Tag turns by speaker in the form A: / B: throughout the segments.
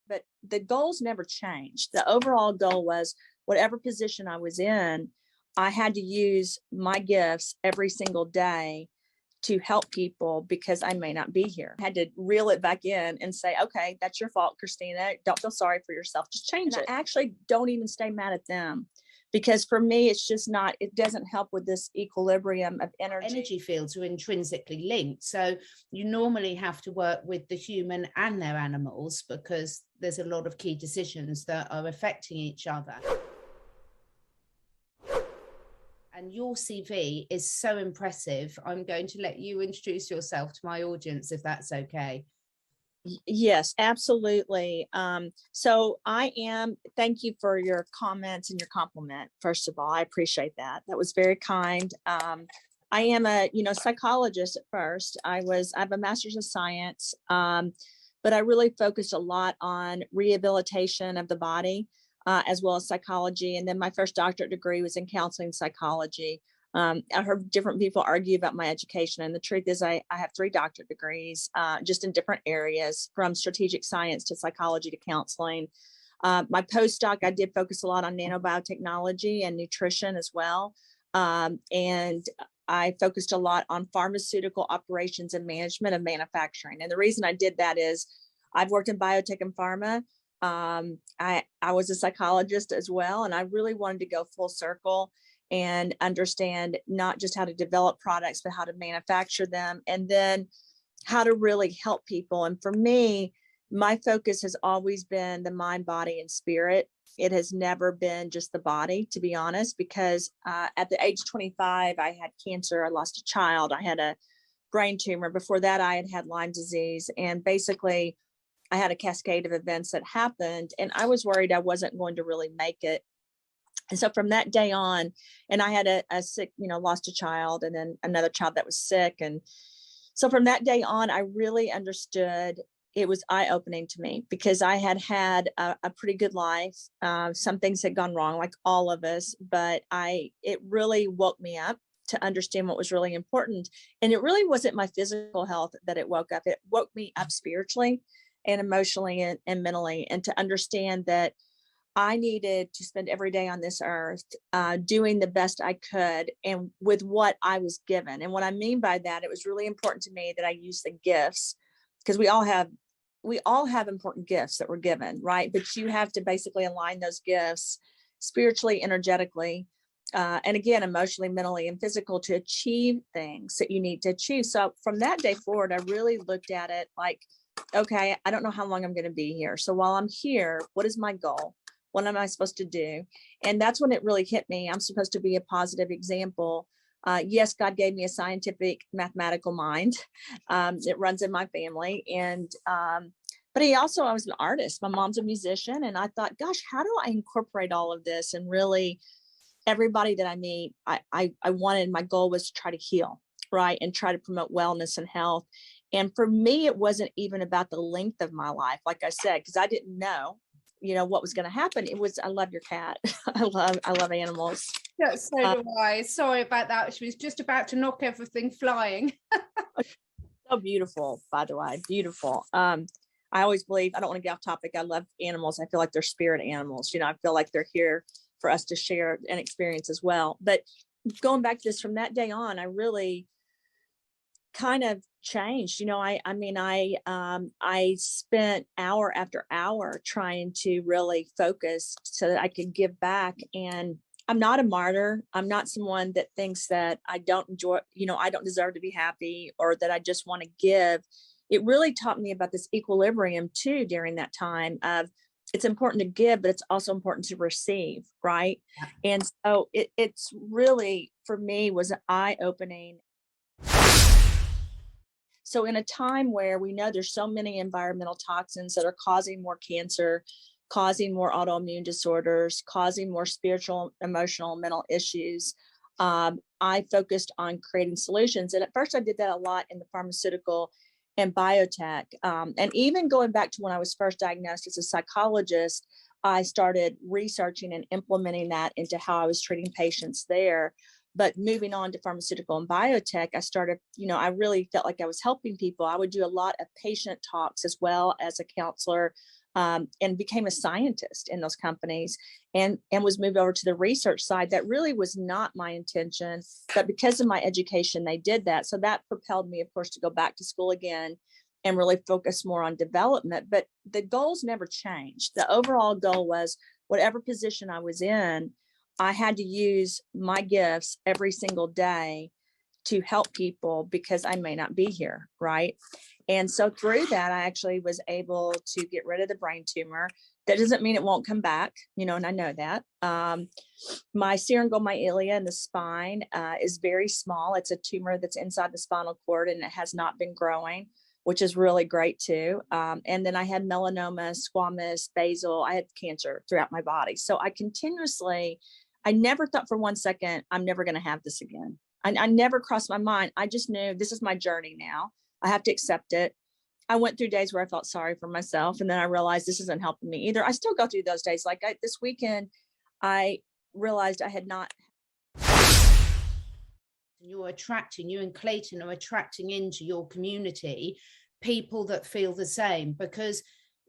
A: But the goals never changed. The overall goal was whatever position I was in, I had to use my gifts every single day to help people because I may not be here. I had to reel it back in and say, okay, that's your fault, Christina. Don't feel sorry for yourself. Just change it. I actually don't even stay mad at them because for me, it's just not, it doesn't help with this equilibrium of energy.
B: Energy fields are intrinsically linked. So you normally have to work with the human and their animals because there's a lot of key decisions that are affecting each other. And your CV is so impressive. I'm going to let you introduce yourself to my audience, if that's okay.
A: Yes, absolutely. So thank you for your comments and your compliment. First of all, I appreciate that. That was very kind. I am a, psychologist at first. I have a master's of science, but I really focused a lot on rehabilitation of the body, as well as psychology. And then my first doctorate degree was in counseling psychology. I heard different people argue about my education. And the truth is I have 3 doctorate degrees, just in different areas, from strategic science to psychology to counseling. My postdoc, I did focus a lot on nanobiotechnology and nutrition as well. And I focused a lot on pharmaceutical operations and management of manufacturing. And the reason I did that is I've worked in biotech and pharma. I was a psychologist as well, and I really wanted to go full circle and understand not just how to develop products, but how to manufacture them, and then how to really help people. And for me, my focus has always been the mind, body, and spirit. It has never been just the body, to be honest, because at the age 25, I had cancer. I lost a child. I had a brain tumor. Before that, I had Lyme disease. And basically, I had a cascade of events that happened, and I was worried I wasn't going to really make it. And so from that day on, and I had a sick, lost a child and then another child that was sick. And so from that day on, I really understood. It was eye-opening to me because I had a pretty good life. Some things had gone wrong, like all of us, but it really woke me up to understand what was really important. And it really wasn't my physical health that it woke up. It woke me up spiritually and emotionally and mentally, and to understand that I needed to spend every day on this earth doing the best I could and with what I was given. And what I mean by that, it was really important to me that I use the gifts, because we all have important gifts that we're given, right? But you have to basically align those gifts spiritually, energetically, and again, emotionally, mentally, and physical to achieve things that you need to achieve. So from that day forward, I really looked at it like, okay, I don't know how long I'm going to be here. So while I'm here, what is my goal? What am I supposed to do? And that's when it really hit me. I'm supposed to be a positive example. Yes, God gave me a scientific, mathematical mind. It runs in my family. And but I was an artist. My mom's a musician. And I thought, gosh, how do I incorporate all of this? And really, everybody that I meet, my goal was to try to heal, right? And try to promote wellness and health. And for me, it wasn't even about the length of my life, like I said, because I didn't know, what was going to happen. It was, I love your cat. I love animals.
B: Yeah, so do I. Sorry about that. She was just about to knock everything flying.
A: So beautiful, by the way, beautiful. I always believe, I don't want to get off topic. I love animals. I feel like they're spirit animals. I feel like they're here for us to share an experience as well. But going back to this, from that day on, I really kind of changed. I spent hour after hour trying to really focus so that I could give back. And I'm not a martyr. I'm not someone that thinks that I don't enjoy, I don't deserve to be happy, or that I just want to give. It really taught me about this equilibrium too during that time of, it's important to give, but it's also important to receive, right? And so it's really, for me, was eye-opening. So in a time where we know there's so many environmental toxins that are causing more cancer, causing more autoimmune disorders, causing more spiritual, emotional, mental issues, I focused on creating solutions. And at first I did that a lot in the pharmaceutical and biotech. And even going back to when I was first diagnosed as a psychologist, I started researching and implementing that into how I was treating patients there. But moving on to pharmaceutical and biotech, I started, I really felt like I was helping people. I would do a lot of patient talks as well as a counselor, and became a scientist in those companies, and was moved over to the research side. That really was not my intention, but because of my education, they did that. So that propelled me, of course, to go back to school again and really focus more on development. But the goals never changed. The overall goal was whatever position I was in, I had to use my gifts every single day to help people because I may not be here, right? And so through that, I actually was able to get rid of the brain tumor. That doesn't mean it won't come back, and I know that. My syringomyelia in the spine is very small. It's a tumor that's inside the spinal cord, and it has not been growing, which is really great too. And then I had melanoma, squamous, basal. I had cancer throughout my body. So I never thought for 1 second, I'm never going to have this again. I never crossed my mind. I just knew this is my journey now. I have to accept it. I went through days where I felt sorry for myself. And then I realized this isn't helping me either. I still go through those days. Like this weekend, I realized I had not.
B: You and Clayton are attracting into your community people that feel the same, because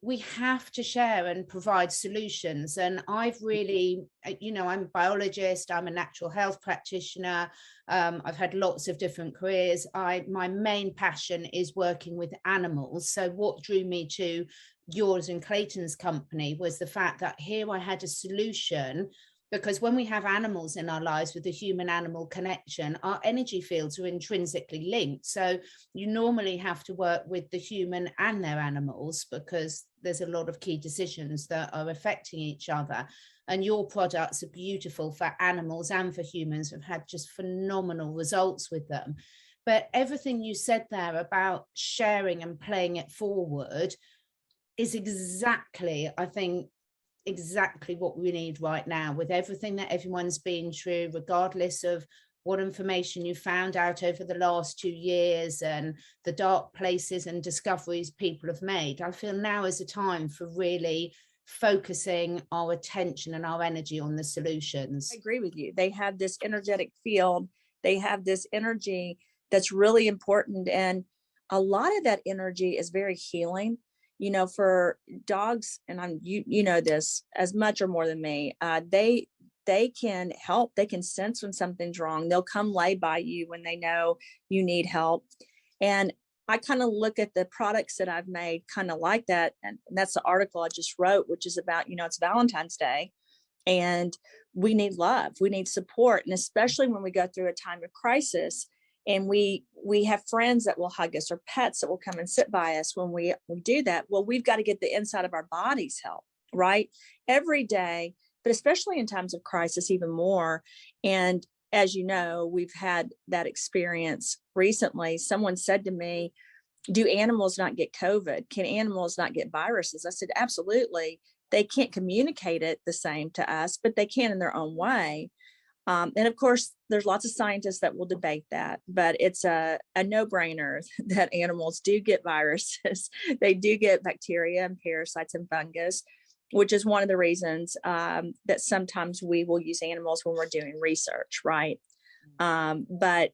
B: we have to share and provide solutions. And I've really, I'm a biologist, I'm a natural health practitioner. I've had lots of different careers. My main passion is working with animals. So what drew me to yours and Clayton's company was the fact that here I had a solution. Because when we have animals in our lives with the human-animal connection, our energy fields are intrinsically linked. So you normally have to work with the human and their animals, because there's a lot of key decisions that are affecting each other. And your products are beautiful for animals and for humans. I've had just phenomenal results with them. But everything you said there about sharing and playing it forward is exactly, I think, exactly what we need right now, with everything that everyone's been through, regardless of what information you found out over the last 2 years and the dark places and discoveries people have made. I feel now is a time for really focusing our attention and our energy on the solutions.
A: I agree with you. They have this energetic field. They have this energy that's really important. And a lot of that energy is very healing. For dogs, and you know this as much or more than me, they can help. They can sense when something's wrong. They'll come lay by you when they know you need help. And I kind of look at the products that I've made kind of like that. And that's the article I just wrote, which is about, it's Valentine's Day, and we need love. We need support. And especially when we go through a time of crisis, and we have friends that will hug us, or pets that will come and sit by us when we do that. Well, we've got to get the inside of our bodies help, right? Every day, but especially in times of crisis, even more. And as you know, we've had that experience recently. Someone said to me, do animals not get COVID? Can animals not get viruses? I said, absolutely. They can't communicate it the same to us, but they can in their own way. And of course, there's lots of scientists that will debate that, but it's a no-brainer that animals do get viruses. They do get bacteria and parasites and fungus, which is one of the reasons that sometimes we will use animals when we're doing research, right? But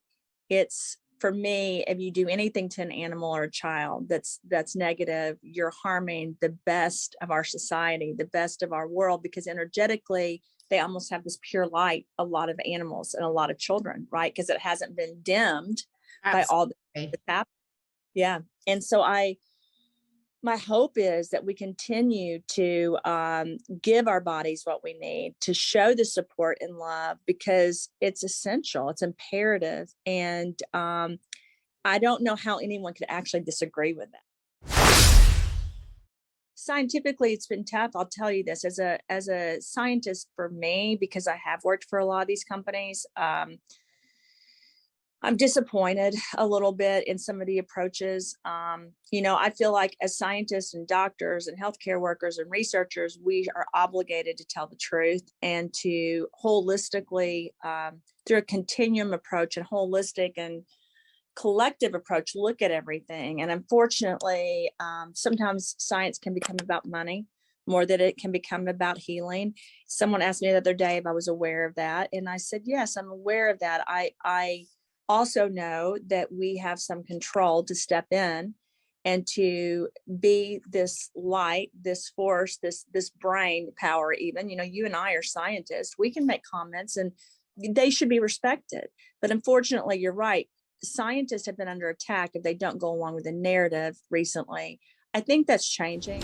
A: it's, for me, if you do anything to an animal or a child that's negative, you're harming the best of our society, the best of our world, because energetically, they almost have this pure light, a lot of animals and a lot of children, right? Because it hasn't been dimmed by all that's happened. Yeah. And so my hope is that we continue to give our bodies what we need, to show the support and love, because it's essential, it's imperative. And I don't know how anyone could actually disagree with that. Scientifically, it's been tough. I'll tell you this, as a scientist, for me, because I have worked for a lot of these companies, I'm disappointed a little bit in some of the approaches. I feel like as scientists and doctors and healthcare workers and researchers, we are obligated to tell the truth and to holistically, through a continuum approach and holistic and collective approach, look at everything. And unfortunately, sometimes science can become about money more that it can become about healing. Someone asked me the other day if I was aware of that. And I said, yes, I'm aware of that. I also know that we have some control to step in and to be this light, this force, this brain power. Even, you and I are scientists. We can make comments and they should be respected. But unfortunately, you're right. Scientists have been under attack if they don't go along with the narrative recently. I think that's changing.